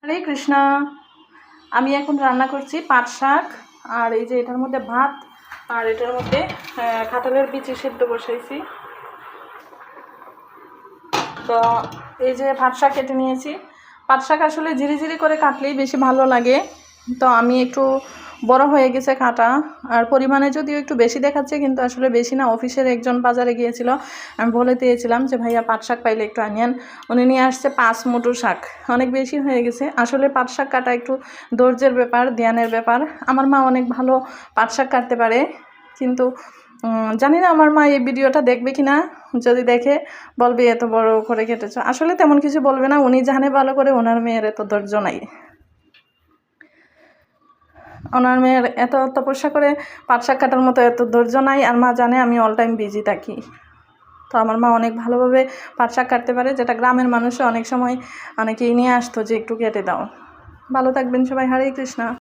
হরে কৃষ্ণা। আমি এখন রান্না করছি পাট শাক, আর এই যে এটার মধ্যে ভাত, আর এটার মধ্যে কাঁঠালের বিচি সেদ্ধ বসাইছি। তো এই যে পাট শাক কেটে নিয়েছি। পাট শাক আসলে ঝিরিঝিরি করে কাটলেই বেশি ভালো লাগে। তো আমি একটু বড় হয়ে গেছে কাটা, আর পরিমাণে যদিও একটু বেশি দেখাচ্ছে, কিন্তু আসলে বেশি না। অফিসের একজন বাজারে গিয়েছিল, আমি বলে দিয়েছিলাম যে ভাইয়া পাট শাক পাইলে একটু আনিয়েন। উনি নিয়ে আসছে 5 মুঠো শাক, অনেক বেশি হয়ে গেছে। আসলে পাট শাক কাটা একটু ধৈর্যের ব্যাপার, ধ্যানের ব্যাপার। আমার মা অনেক ভালো পাট শাক কাটতে পারে, কিন্তু জানি না আমার মা এই ভিডিওটা দেখবে কি না। যদি দেখে বলবে এত বড় করে কেটেছো। আসলে তেমন কিছু বলবে না, উনি জানে ভালো করে ওনার মেয়ের এত ধৈর্য নাই। ওনার মেয়ের এত তপস্যা করে পাট শাক কাটার মতো এত ধৈর্য নাই, আর মা জানে আমি অল টাইম বিজি থাকি। তো আমার মা অনেক ভালোভাবে পাট শাক কাটতে পারে, যেটা গ্রামের মানুষও অনেক সময় অনেকেই নিয়ে আসতো যে একটু কেটে দাও। ভালো থাকবেন সবাই। হরে কৃষ্ণা।